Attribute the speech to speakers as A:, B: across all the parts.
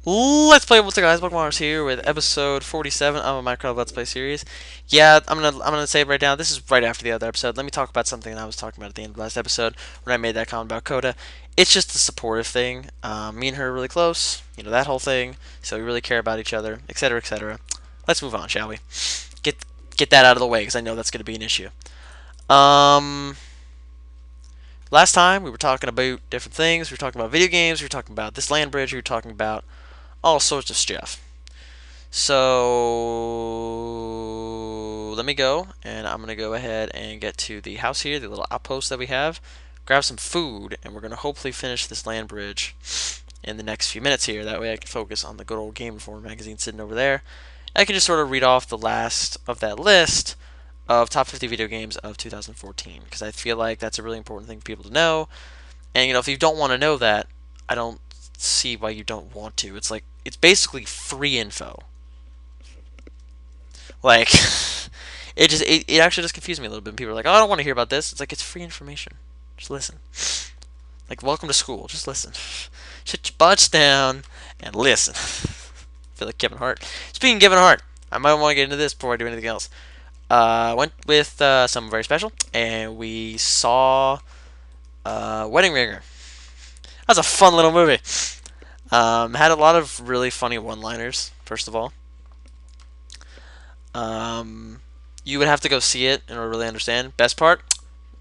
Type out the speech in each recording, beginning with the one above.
A: Let's play with the guys. Pokemon here with episode 47 of a Minecraft Let's Play series. Yeah, I'm gonna say it right now. This is right after the other episode. Let me talk about something I was talking about at the end of the last episode when I made that comment about Coda. It's just a supportive thing. Me and her are really close. You know that whole thing. So we really care about each other, etc., etc. Let's move on, shall we? Get get that out of the way because I know that's gonna be an issue. Um, Last time we were talking about different things. We were talking about video games. We were talking about this land bridge. We were talking about all sorts of stuff. So let me go, and I'm gonna go ahead and get to the house here, the little outpost that we have. Grab some food, and we're gonna hopefully finish this land bridge in the next few minutes here. That way, I can focus on the good old Game Informer magazine sitting over there. I can just sort of read off the last of that list of top 50 video games of 2014 because I feel like that's a really important thing for people to know. And if you don't want to know that, I don't see why you don't want to. It's like it's basically free info. Like it actually just confused me a little bit. People are like, "Oh, I don't want to hear about this." It's like it's free information. Just listen. Like welcome to school. Just listen. Shut your butts down and listen. I feel like Kevin Hart. Speaking of Kevin Hart, I might want to get into this before I do anything else. Went with someone very special, and we saw Wedding Ringer. That was a fun little movie. Had a lot of really funny one-liners. First of all, you would have to go see it in order to really understand. Best part,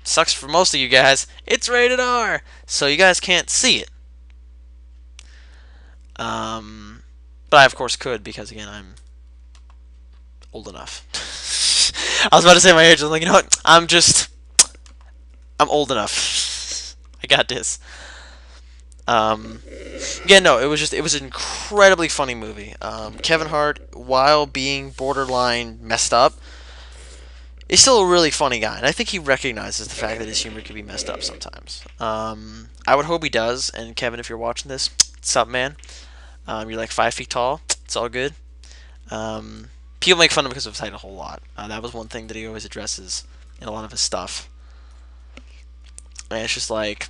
A: sucks for most of you guys. It's rated R, so you guys can't see it. But I of course could because again I'm old enough. I was about to say my age. I'm like, you know what? I'm old enough. I got this. Yeah, no, it was an incredibly funny movie. Kevin Hart, while being borderline messed up, is still a really funny guy, and I think he recognizes the fact that his humor can be messed up sometimes. I would hope he does. And Kevin, if you're watching this, what's up, man? You're like 5 feet tall. It's all good. People make fun of him because of his height a whole lot. That was one thing that he always addresses in a lot of his stuff. And it's just like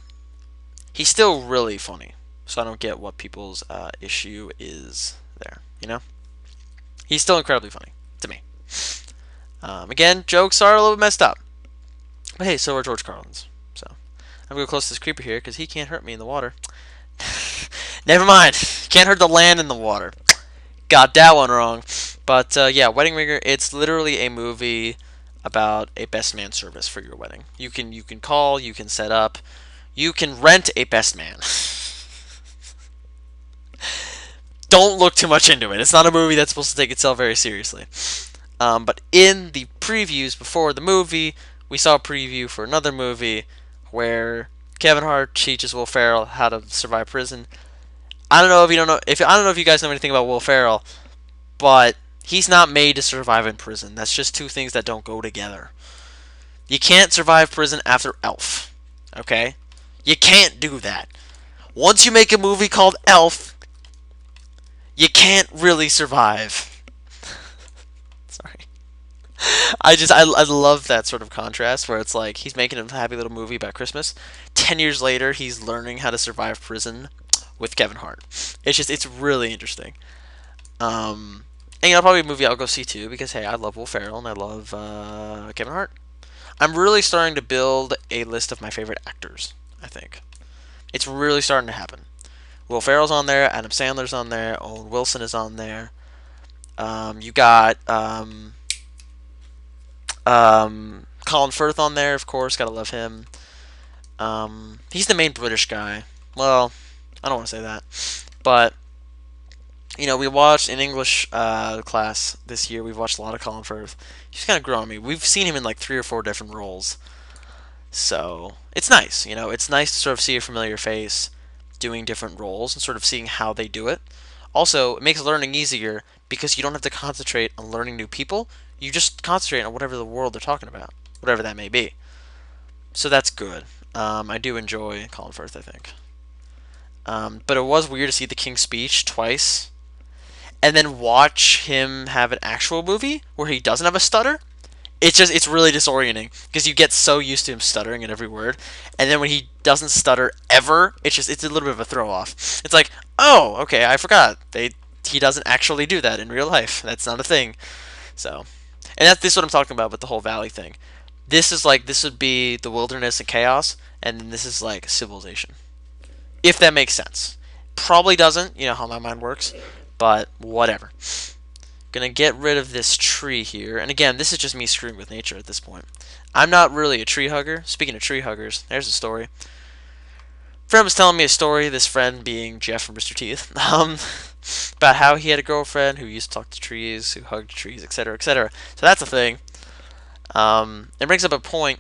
A: he's still really funny. So I don't get what people's issue is there. He's still incredibly funny to me. Again, jokes are a little bit messed up. But hey, so are George Carlin's. So I'm going to go close to this creeper here because he can't hurt me in the water. Never mind. Can't hurt the land in the water. Got that one wrong. But yeah, Wedding Ringer. It's literally a movie about a best man service for your wedding. You can call, you can set up, you can rent a best man. Don't look too much into it. It's not a movie that's supposed to take itself very seriously. But in the previews before the movie, we saw a preview for another movie where Kevin Hart teaches Will Ferrell how to survive prison. I don't know if you don't know if I don't know if you guys know anything about Will Ferrell, but he's not made to survive in prison. That's just two things that don't go together. You can't survive prison after Elf. Okay? You can't do that. Once you make a movie called Elf, you can't really survive. Sorry. I love that sort of contrast where it's like he's making a happy little movie about Christmas. 10 years later, he's learning how to survive prison with Kevin Hart. It's really interesting. And probably a movie I'll go see too because hey, I love Will Ferrell and I love Kevin Hart. I'm really starting to build a list of my favorite actors. I think it's really starting to happen. Will Ferrell's on there, Adam Sandler's on there, Owen Wilson is on there. You got Colin Firth on there, of course. Gotta love him. He's the main British guy. Well, I don't want to say that, but we watched in English class this year. We've watched a lot of Colin Firth. He's kind of grown on me. We've seen him in like 3 or 4 different roles, so it's nice. It's nice to sort of see a familiar face doing different roles and sort of seeing how they do it. Also, it makes learning easier because you don't have to concentrate on learning new people. You just concentrate on whatever the world they're talking about, whatever that may be. So that's good. I do enjoy Colin Firth, I think. But it was weird to see the King's Speech twice and then watch him have an actual movie where he doesn't have a stutter. it's really disorienting because you get so used to him stuttering at every word, and then when he doesn't stutter ever, it's a little bit of a throw off. It's like, oh, okay, I forgot he doesn't actually do that in real life. That's not a thing. So, and this is what I'm talking about with the whole valley thing. This would be the wilderness and chaos, and then this is like civilization, if that makes sense. Probably doesn't. You know how my mind works, but whatever. Gonna get rid of this tree here. And again, this is just me screwing with nature at this point. I'm not really a tree hugger. Speaking of tree huggers, there's a story. Friend was telling me a story, this friend being Jeff from Mr. Teeth, about how he had a girlfriend who used to talk to trees, who hugged trees, etc., etc. So that's a thing. It brings up a point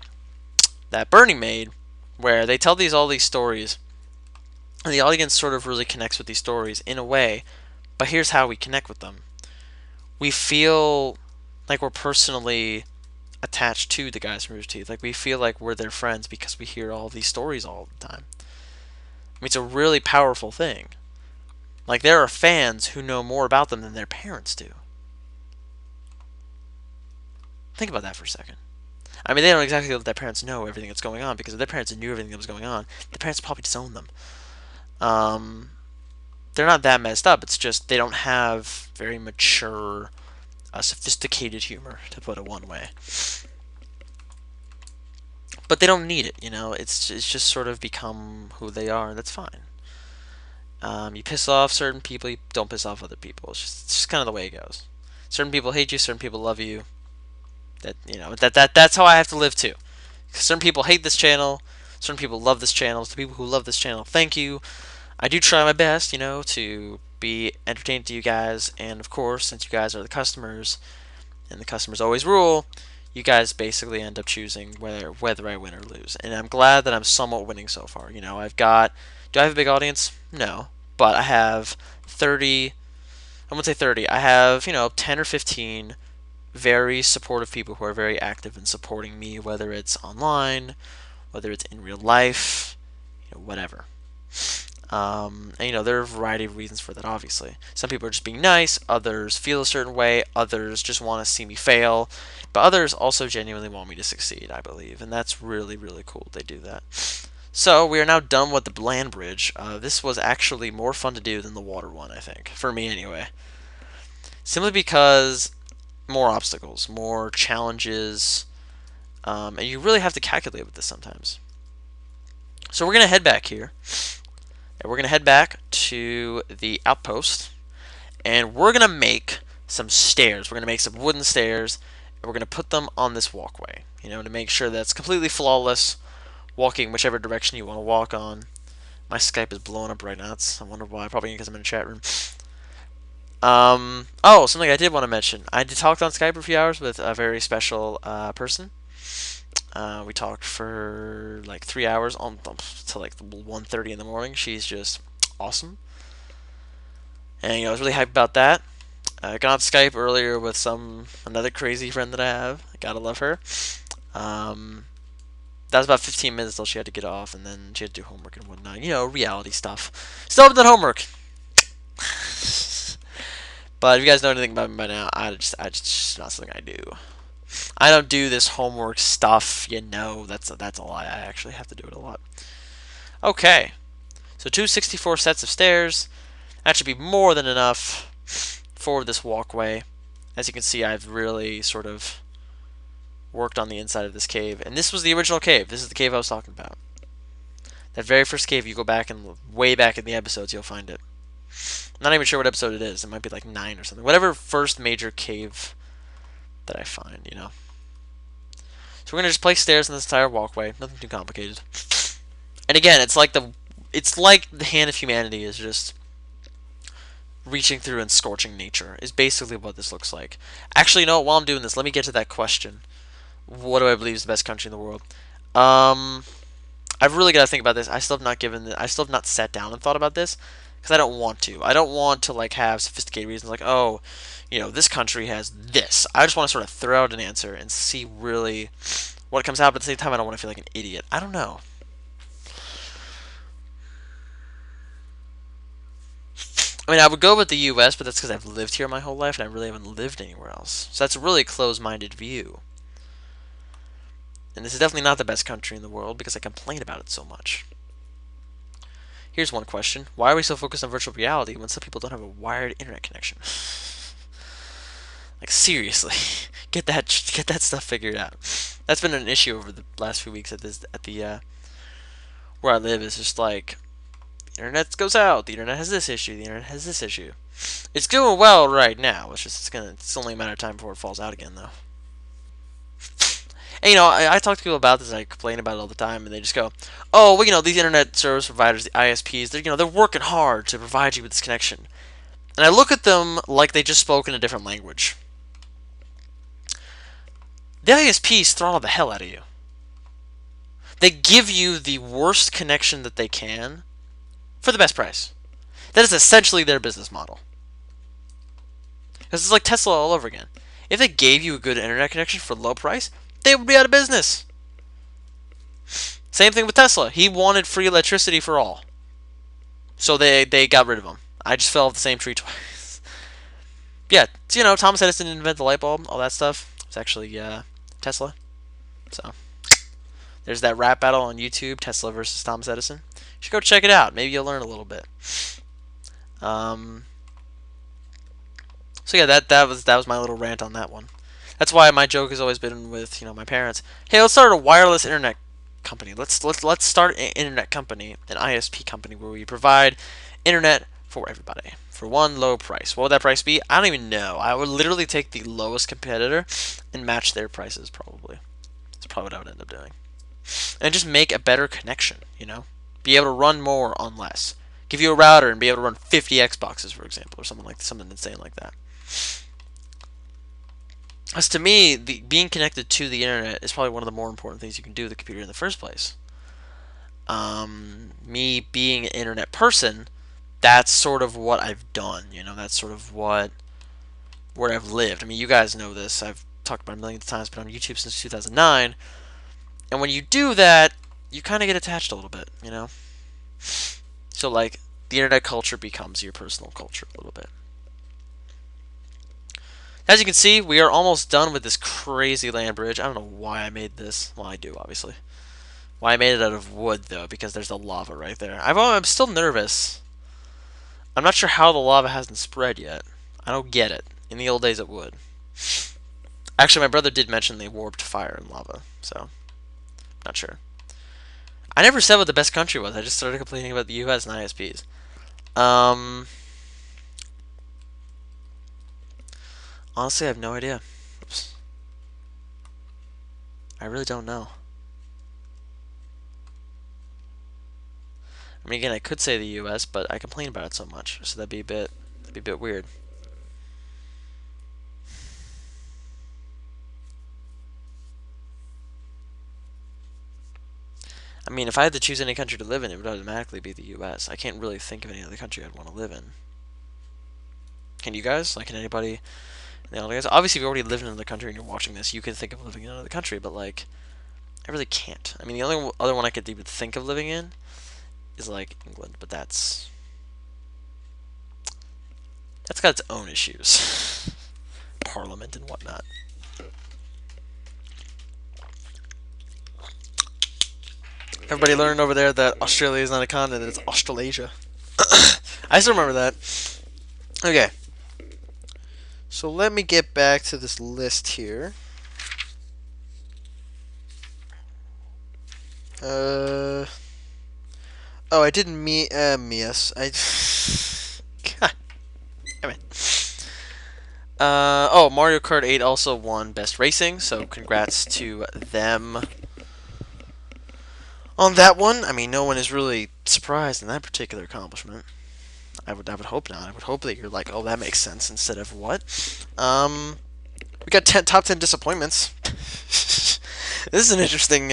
A: that Bernie made, where they tell all these stories, and the audience sort of really connects with these stories in a way. But here's how we connect with them: we feel like we're personally attached to the guys from Rooster Teeth. Like we feel like we're their friends because we hear all these stories all the time. I mean, it's a really powerful thing. Like there are fans who know more about them than their parents do. Think about that for a second. I mean, they don't exactly let their parents know everything that's going on, because if their parents knew everything that was going on, the parents probably disowned them. They're not that messed up. It's just they don't have very mature, sophisticated humor, to put it one way. But they don't need it, you know. It's just sort of become who they are, and that's fine. You piss off certain people, you don't piss off other people. It's just kind of the way it goes. Certain people hate you, certain people love you. That's how I have to live too. Certain people hate this channel, certain people love this channel. To the people who love this channel, thank you. I do try my best, you know, to be entertaining to you guys, and of course, since you guys are the customers, and the customers always rule, you guys basically end up choosing whether I win or lose. And I'm glad that I'm somewhat winning so far. You know, do I have a big audience? No, but I have 30. I won't say 30. I have 10 or 15 very supportive people who are very active in supporting me, whether it's online, whether it's in real life, whatever. And there are a variety of reasons for that, obviously. Some people are just being nice, others feel a certain way, others just want to see me fail, but others also genuinely want me to succeed, I believe, and that's really, really cool they do that. So, we are now done with the land bridge. This was actually more fun to do than the water one, I think. For me, anyway. Simply because more obstacles, more challenges, and you really have to calculate with this sometimes. So we're going to head back here. And we're going to head back to the outpost, and we're going to make some stairs. We're going to make some wooden stairs, and we're going to put them on this walkway, to make sure that's completely flawless, walking whichever direction you want to walk on. My Skype is blowing up right now. I wonder why. Probably because I'm in a chat room. Oh, something I did want to mention. I did talk on Skype for a few hours with a very special person. We talked for like 3 hours till like 1:30 in the morning. She's just awesome, and I was really hyped about that. I got on Skype earlier with another crazy friend that I have. I gotta love her. That was about 15 minutes till she had to get off, and then she had to do homework and whatnot. Reality stuff. Still haven't done homework. But if you guys know anything about me by now, it's not something I do. I don't do this homework stuff, that's a lie. I actually have to do it a lot. Okay, so 264 sets of stairs. That should be more than enough for this walkway. As you can see, I've really sort of worked on the inside of this cave. And this was the original cave. This is the cave I was talking about. That very first cave, you go back and way back in the episodes, you'll find it. I'm not even sure what episode it is. It might be like 9 or something. Whatever first major cave that I find, So we're gonna just place stairs in this entire walkway. Nothing too complicated. And again, it's like the hand of humanity is just reaching through and scorching nature. Is basically what this looks like. Actually, while I'm doing this, let me get to that question. What do I believe is the best country in the world? I've really got to think about this. I still have not sat down and thought about this, because I don't want to. I don't want to have sophisticated reasons like, oh, this country has this. I just want to sort of throw out an answer and see really what comes out, but at the same time I don't want to feel like an idiot. I don't know. I mean, I would go with the U.S., but that's because I've lived here my whole life and I really haven't lived anywhere else. So that's a really closed-minded view. And this is definitely not the best country in the world because I complain about it so much. Here's one question. Why are we so focused on virtual reality when some people don't have a wired internet connection? Like, seriously. Get that stuff figured out. That's been an issue over the last few weeks where I live. Is just like, the internet goes out, the internet has this issue, the internet has this issue. It's doing well right now. It's only a matter of time before it falls out again, though. And, I talk to people about this, and I complain about it all the time, and they just go, "Oh, well, these internet service providers, the ISPs, they're working hard to provide you with this connection." And I look at them like they just spoke in a different language. The ISPs throttle the hell out of you. They give you the worst connection that they can for the best price. That is essentially their business model. Because it's like Tesla all over again. If they gave you a good internet connection for a low price, they would be out of business. Same thing with Tesla. He wanted free electricity for all. So they got rid of him. I just fell off the same tree twice. Yeah, so, Thomas Edison didn't invent the light bulb, all that stuff. It's actually Tesla. So there's that rap battle on YouTube, Tesla versus Thomas Edison. You should go check it out. Maybe you'll learn a little bit. So yeah, that was my little rant on that one. That's why my joke has always been with my parents. Hey, let's start a wireless internet company. Let's start an internet company, an ISP company, where we provide internet for everybody for one low price. What would that price be? I don't even know. I would literally take the lowest competitor and match their prices. Probably. That's probably what I would end up doing. And just make a better connection. Be able to run more on less. Give you a router and be able to run 50 Xboxes, for example, or something insane like that. As to me, being connected to the internet is probably one of the more important things you can do with the computer in the first place. Me being an internet person, that's sort of what I've done. That's sort of where I've lived. I mean, you guys know this. I've talked about it a million times. Been on YouTube since 2009, and when you do that, you kind of get attached a little bit. So like, the internet culture becomes your personal culture a little bit. As you can see, we are almost done with this crazy land bridge. I don't know why I made this. Well, I do, obviously. Why I made it out of wood, though, because there's the lava right there. I'm still nervous. I'm not sure how the lava hasn't spread yet. I don't get it. In the old days, it would. Actually, my brother did mention they warped fire and lava, so not sure. I never said what the best country was. I just started complaining about the U.S. and ISPs. Honestly, I have no idea. Oops. I really don't know. I mean, again, I could say the U.S., but I complain about it so much, so that'd be a bit weird. I mean, if I had to choose any country to live in, it would automatically be the U.S. I can't really think of any other country I'd want to live in. Can you guys? Like, can anybody? Obviously, if you already live in another country and you're watching this, you can think of living in another country, but like, I really can't. I mean, the only other one I could even think of living in is like England, but that's got its own issues, Parliament and whatnot. Everybody learned over there that Australia is not a continent; it's Australasia. I still remember that. Okay. So let me get back to this list here. Oh, I didn't miss. God damn it. Oh, Mario Kart 8 also won Best Racing, so congrats to them on that one. I mean, no one is really surprised in that particular accomplishment. I would hope not. I would hope that you're like, oh, that makes sense, instead of what? We got top 10 disappointments. This is an interesting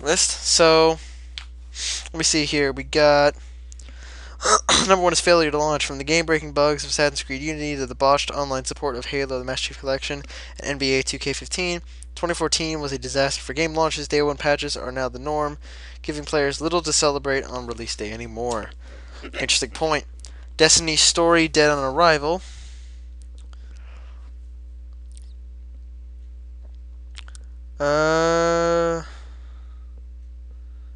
A: list. So, let me see here. We got number 1 is failure to launch. From the game-breaking bugs of Assassin's Creed Unity to the botched online support of Halo: The Master Chief Collection and NBA 2K15, 2014 was a disaster for game launches. Day 1 patches are now the norm, giving players little to celebrate on release day anymore. Interesting point. Destiny's story dead on arrival. I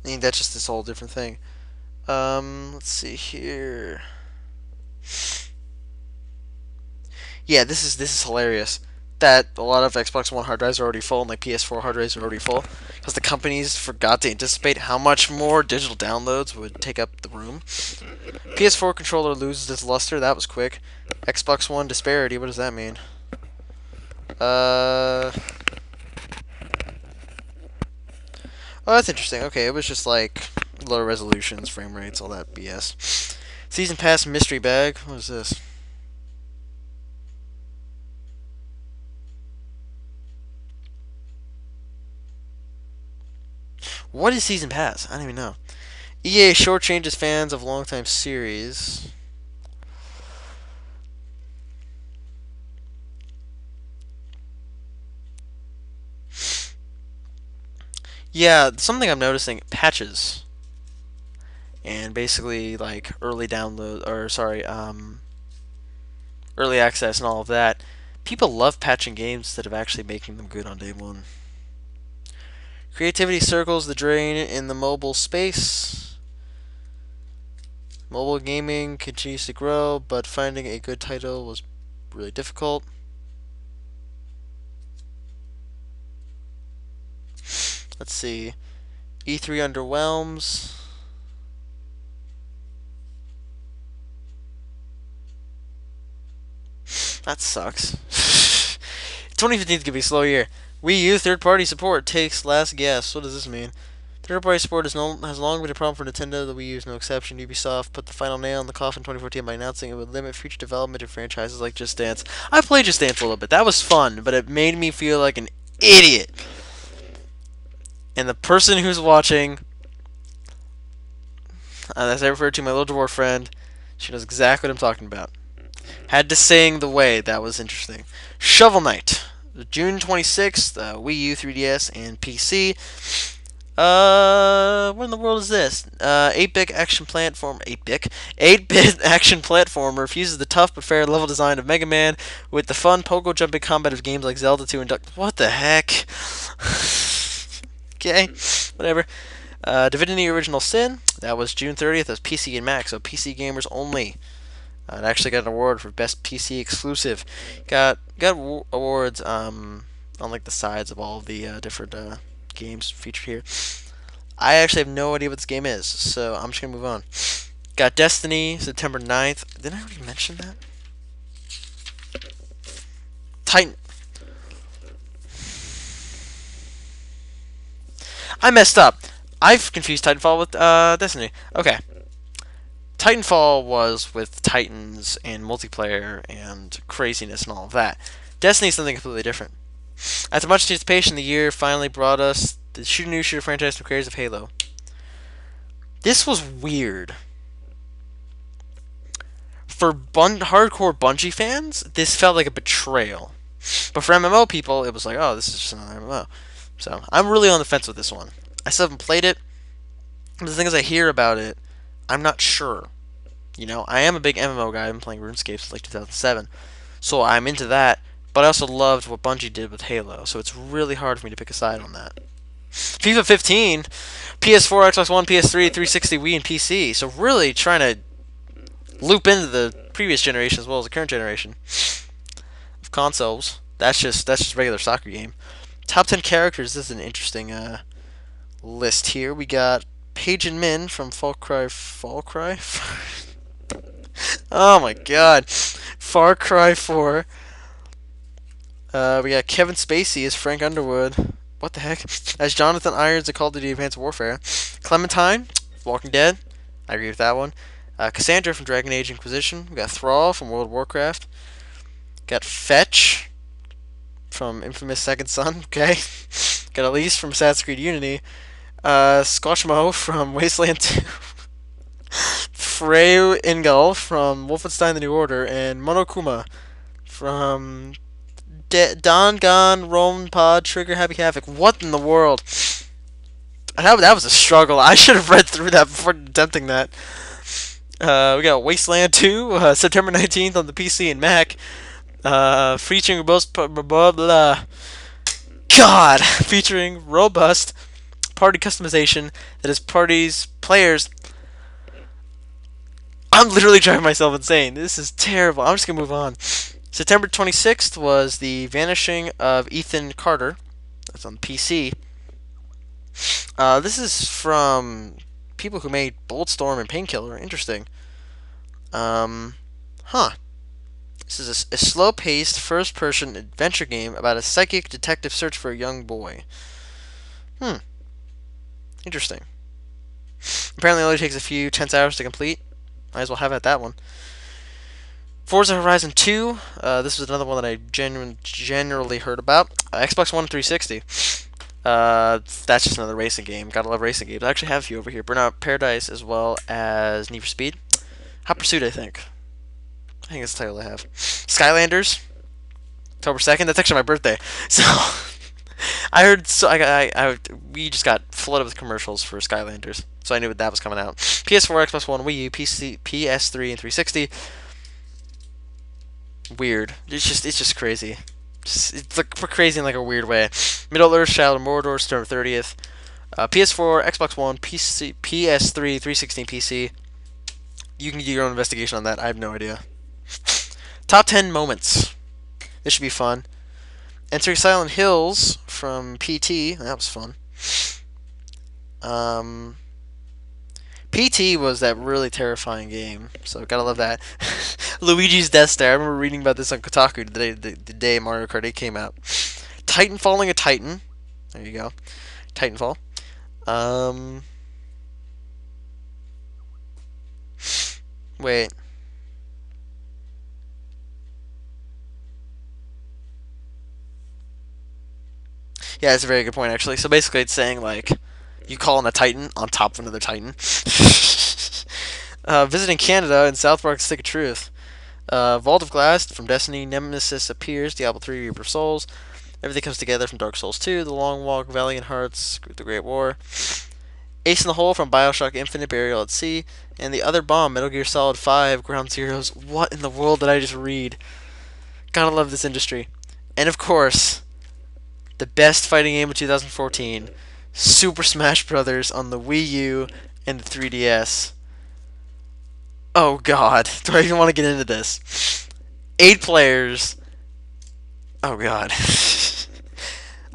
A: think that's just this whole different thing. Let's see here. Yeah, this is hilarious. That a lot of Xbox One hard drives are already full, and like PS4 hard drives are already full, because the companies forgot to anticipate how much more digital downloads would take up the room. PS4 controller loses its luster. That was quick. Xbox One disparity. What does that mean? Uh. Oh, that's interesting. Okay, it was just like lower resolutions, frame rates, all that BS. Season Pass mystery bag. What is this? What is Season Pass? I don't even know. EA shortchanges fans of longtime series. Yeah, something I'm noticing, patches. And basically like early download or sorry, early access and all of that. People love patching games instead of actually making them good on day one. Creativity circles the drain in the mobile space. Mobile gaming continues to grow, but finding a good title was really difficult. Let's see. E3 underwhelms. That sucks. 2015 is gonna be a slow year. Wii U third-party support takes last guess. What does this mean? Third-party support has long been a problem for Nintendo. The Wii U is no exception. Ubisoft put the final nail in the coffin in 2014 by announcing it would limit future development of franchises like Just Dance. I played Just Dance a little bit. That was fun, but it made me feel like an idiot. And the person who's watching, as I referred to my little dwarf friend, she knows exactly what I'm talking about. Had to sing the way. That was interesting. Shovel Knight. June 26th, Wii U, 3DS, and PC. What in the world is this? 8-bit action platform. 8-bit action platform refuses the tough but fair level design of Mega Man with the fun pogo jumping combat of games like Zelda 2 and Duck. What the heck? Okay, whatever. Divinity Original Sin. That was June 30th. That's PC and Mac, so PC gamers only. It actually got an award for best PC exclusive. Got awards on like the sides of all of the different games featured here. I actually have no idea what this game is, so I'm just gonna move on. Got Destiny, September 9th. Didn't I already mention that? Titan. I messed up. I've confused Titanfall with Destiny. Okay. Titanfall was with Titans and multiplayer and craziness and all of that. Destiny's something completely different. After much anticipation, the year finally brought us the new shooter franchise from creators of Halo. This was weird. For hardcore Bungie fans, this felt like a betrayal. But for MMO people, it was like, oh, this is just another MMO. So I'm really on the fence with this one. I still haven't played it. But the thing is, I hear about it, I'm not sure. You know, I am a big MMO guy. I've been playing RuneScape since like 2007. So I'm into that. But I also loved what Bungie did with Halo. So it's really hard for me to pick a side on that. FIFA 15, PS4, Xbox One, PS3, 360, Wii, and PC. So really trying to loop into the previous generation as well as the current generation of consoles. That's just regular soccer game. Top 10 characters. This is an interesting list here. We got Paige and Min from Far Cry. Oh my god. Far Cry 4. We got Kevin Spacey as Frank Underwood. What the heck? As Jonathan Irons in Call of Duty Advanced Warfare. Clementine, Walking Dead. I agree with that one. Cassandra from Dragon Age Inquisition. We got Thrall from World of Warcraft. Got Fetch from Infamous Second Son. Okay. Got Elise from Assassin's Creed Unity. Scotchmo from Wasteland 2. Frey Ingel from Wolfenstein The New Order. And Monokuma from Don Gon, Rome Pod, Trigger Happy Havoc. What in the world? That was a struggle. I should have read through that before attempting that. We got Wasteland 2, September 19th on the PC and Mac. Featuring blah, blah, blah. God, featuring robust party customization that is parties players. I'm literally driving myself insane. This is terrible. I'm just gonna move on. September 26th was the vanishing of Ethan Carter. That's on PC. This is from people who made Bulletstorm and Painkiller. Interesting. Um, huh. This is a slow-paced, first-person adventure game about a psychic detective search for a young boy. Interesting. Apparently, it only takes a few tense hours to complete. Might as well have it at that one. Forza Horizon 2. This was another one that I generally heard about. Xbox One 360. That's just another racing game. Gotta love racing games. I actually have a few over here. Burnout Paradise as well as Need for Speed. Hot Pursuit, I think. I think that's the title I have. Skylanders. October 2nd. That's actually my birthday. So I heard. So we just got flooded with commercials for Skylanders. So I knew that was coming out. PS4, Xbox One, Wii U, PC, PS3, and 360. Weird. It's just crazy. It's like crazy in like a weird way. Middle Earth, Shadow of Mordor, September 30th. PS4, Xbox One, PC, PS3, 360, PC. You can do your own investigation on that. I have no idea. Top 10 moments. This should be fun. Entering Silent Hills from PT. That was fun. PT was that really terrifying game, so gotta love that. Luigi's Death Star. I remember reading about this on Kotaku the day Mario Kart 8 came out. Titan Falling a Titan. There you go. Titanfall. Wait. Yeah, that's a very good point, actually. So basically, it's saying, like, you call in a Titan on top of another Titan. Visiting Canada in South Park Stick of Truth. Vault of Glass from Destiny. Nemesis appears. Diablo 3 Reaper of Souls. Everything comes together from Dark Souls 2. The Long Walk, Valiant Hearts, The Great War. Ace in the Hole from Bioshock Infinite, Burial at Sea. And The Other Bomb, Metal Gear Solid 5, Ground Zeroes. What in the world did I just read? Gotta love this industry. And of course, the best fighting game of 2014, Super Smash Bros. On the Wii U and the 3DS. Oh god, do I even want to get into this? 8 players. Oh god.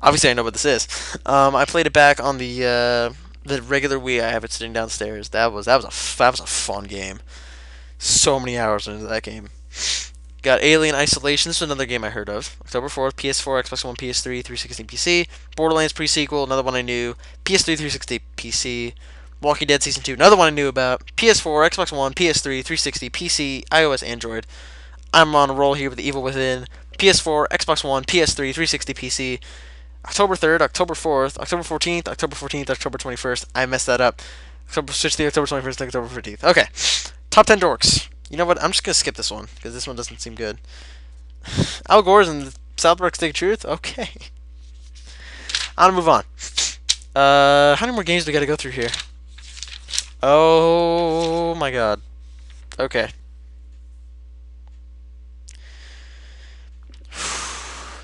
A: Obviously, I know what this is. I played it back on the regular Wii. I have it sitting downstairs. That was a fun game. So many hours into that game. Got Alien Isolation. This is another game I heard of. October 4th, PS4, Xbox One, PS3, 360, PC. Borderlands pre-sequel, another one I knew. PS3, 360, PC. Walking Dead Season 2, another one I knew about. PS4, Xbox One, PS3, 360, PC, iOS, Android. I'm on a roll here with The Evil Within. PS4, Xbox One, PS3, 360, PC. October 3rd, October 4th, October 14th, October 14th, October 21st. I messed that up. October 16th, October 21st, October 15th. Okay. Top 10 dorks. You know what? I'm just going to skip this one because this one doesn't seem good. Al Gore's in South Park Stick of Truth? Okay. I'm going to move on. How many more games do we got to go through here? Oh my god. Okay.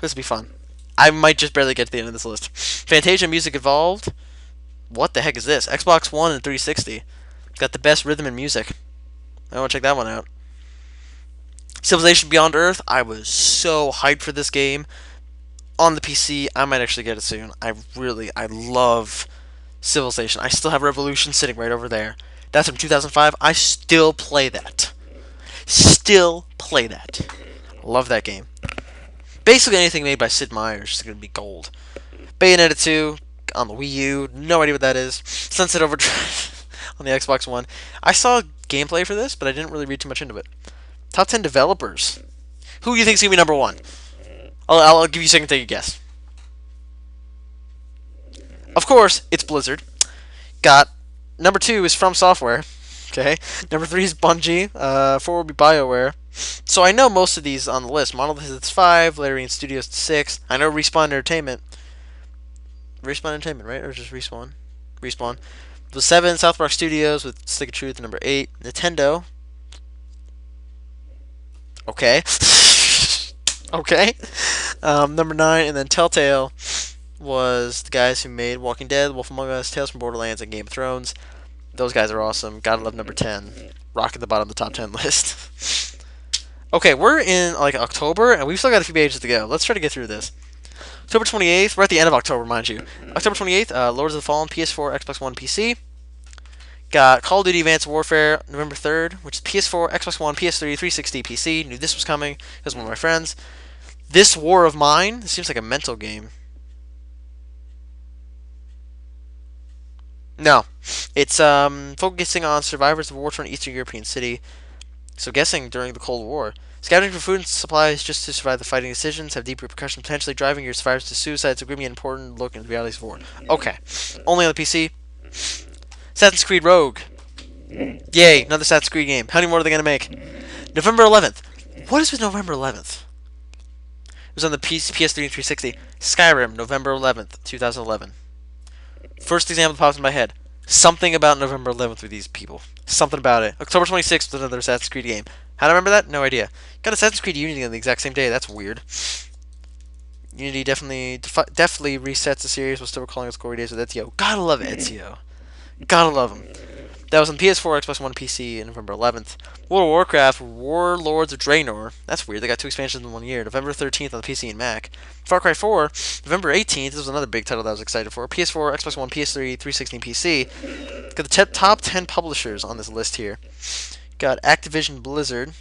A: This will be fun. I might just barely get to the end of this list. Fantasia Music Evolved. What the heck is this? Xbox One and 360. Got the best rhythm and music. I want to check that one out. Civilization Beyond Earth. I was so hyped for this game. On the PC, I might actually get it soon. I love Civilization. I still have Revolution sitting right over there. That's from 2005. I still play that. Still play that. Love that game. Basically anything made by Sid Meier's is going to be gold. Bayonetta 2 on the Wii U. No idea what that is. Sunset Overdrive on the Xbox One. I saw gameplay for this, but I didn't really read too much into it. Top 10 developers. Who do you think is going to be number one? I'll give you a second to take a guess. Of course, it's Blizzard. Got number 2 is From Software. Okay. Number 3 is Bungie. 4 will be BioWare. So I know most of these on the list. Monolith is 5. Larian Studios 6. I know Respawn Entertainment. Respawn Entertainment, right? Or just Respawn? Respawn. The 7, South Park Studios with Stick of Truth. Number 8, Nintendo. Okay. Okay. Number 9, and then Telltale. was the guys who made Walking Dead, Wolf Among Us, Tales from Borderlands, and Game of Thrones. Those guys are awesome. Gotta love number 10. Rocking the bottom of the top 10 list. Okay, we're in like October, and we've still got a few pages to go. Let's try to get through this. October 28th, we're at the end of October, mind you. October 28th, Lords of the Fallen, PS4, Xbox One, PC. Got Call of Duty Advanced Warfare, November 3rd, which is PS4, Xbox One, PS3, 360, PC. Knew this was coming because one of my friends. This War of Mine, this seems like a mental game. No, it's focusing on survivors of a war-torn Eastern European city. So guessing during the Cold War. Scavenging for food and supplies just to survive the fighting decisions have deep repercussions, potentially driving your survivors to suicide. So give me an important look into the realities of war. Okay, only on the PC. Assassin's Creed Rogue. Yay, another Assassin's Creed game. How many more are they going to make? November 11th. What is with November 11th? It was on the PS3 and 360. Skyrim, November 11th, 2011. First example that pops in my head. Something about November 11th with these people. Something about it. October 26th was another Assassin's Creed game. How do I remember that? No idea. Got Assassin's Creed Unity on the exact same day. That's weird. Unity definitely resets the series while still recalling its glory days with Ezio. Gotta love Ezio. Gotta love him. That was on PS4, Xbox One, PC, November 11th. World of Warcraft, Warlords of Draenor. That's weird. They got 2 expansions in 1 year. November 13th on the PC and Mac. Far Cry 4, November 18th. This was another big title that I was excited for. PS4, Xbox One, PS3, 360, and PC. Got the top 10 publishers on this list here. Got Activision Blizzard.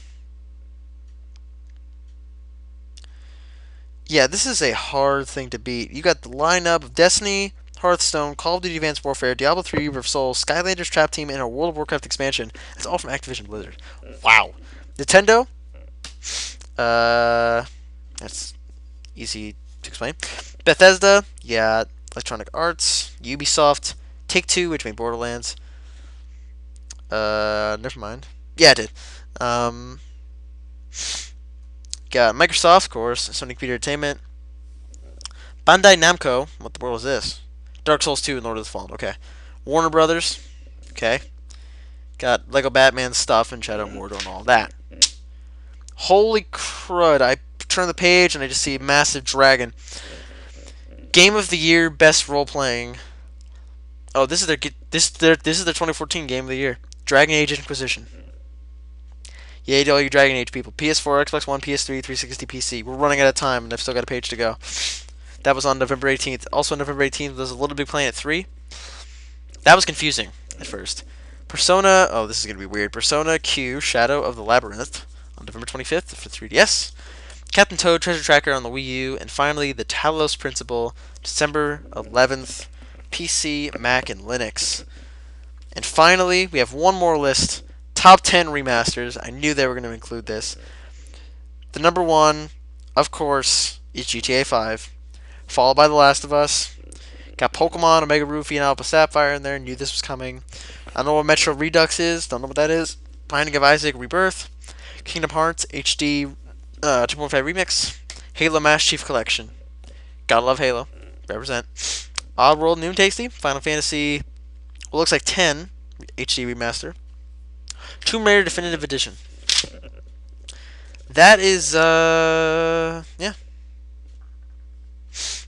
A: Yeah, this is a hard thing to beat. You got the lineup of Destiny, Hearthstone, Call of Duty Advanced Warfare, Diablo 3, River of Souls, Skylanders Trap Team, and a World of Warcraft expansion. That's all from Activision Blizzard. Wow. Nintendo. That's easy to explain. Bethesda. Yeah. Electronic Arts. Ubisoft. Take-Two, which made Borderlands. Never mind. Yeah, it did. Got Microsoft, of course. Sony Computer Entertainment. Bandai Namco. What the world is this? Dark Souls 2 and Lord of the Fallen. Okay. Warner Brothers. Okay. Got Lego Batman stuff and Shadow Mordor and all that. Holy crud. I turn the page and I just see a massive dragon. Game of the Year Best Role Playing. Oh, this is their 2014 Game of the Year. Dragon Age Inquisition. Yay to all you Dragon Age people. PS4, Xbox One, PS3, 360, PC. We're running out of time and I've still got a page to go. That was on November 18th. Also on November 18th was a Little Big Planet 3. That was confusing at first. Persona, oh, this is going to be weird. Persona Q, Shadow of the Labyrinth on November 25th for 3DS. Captain Toad Treasure Tracker on the Wii U. And finally, the Talos Principle, December 11th, PC, Mac, and Linux. And finally, we have one more list. Top 10 remasters. I knew they were going to include this. The number one, of course, is GTA 5. Followed by The Last of Us. Got Pokemon, Omega Ruby, and Alpha Sapphire in there. Knew this was coming. I don't know what Metro Redux is. Don't know what that is. Binding of Isaac Rebirth. Kingdom Hearts HD 2.5 Remix. Halo Master Chief Collection. Gotta love Halo. Represent. Oddworld New and Tasty. Final Fantasy, what looks like 10 HD Remaster. Tomb Raider Definitive Edition. That is, yeah.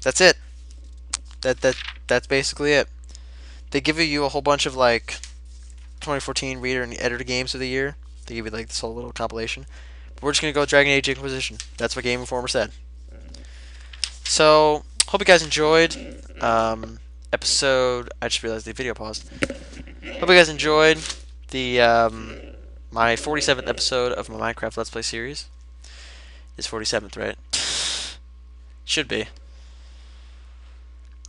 A: That's it. That's basically it. They give you a whole bunch of like 2014 reader and editor games of the year. They give you like this whole little compilation. But we're just gonna go Dragon Age Inquisition. That's what Game Informer said. So hope you guys enjoyed episode. I just realized the video paused. Hope you guys enjoyed the my 47th episode of my Minecraft Let's Play series. It's 47th, right? Should be.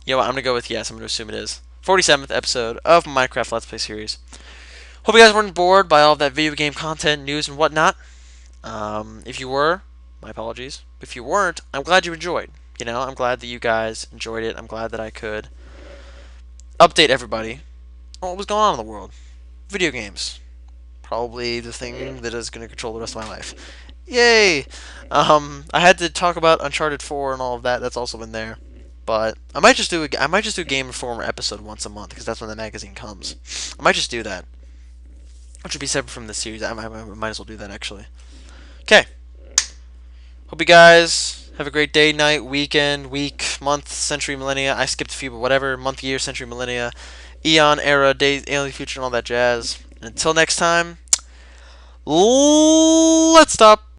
A: You know what? I'm gonna go with yes. I'm gonna assume it is 47th episode of my Minecraft Let's Play series. Hope you guys weren't bored by all of that video game content, news, and whatnot. If you were, my apologies. If you weren't, I'm glad you enjoyed. You know, I'm glad that you guys enjoyed it. I'm glad that I could update everybody on what was going on in the world. Video games. Probably the thing that is going to control the rest of my life. Yay! I had to talk about Uncharted 4 and all of that. That's also in there. But I might just do a Game Informer episode once a month because that's when the magazine comes. I might just do that, which would be separate from the series. I might as well do that actually. Okay. Hope you guys Have a great day, night, weekend, week, month, century, millennia. I skipped a few, but whatever. Month, year, century, millennia, eon, era, days, alien, future, and all that jazz. And until next time, let's stop.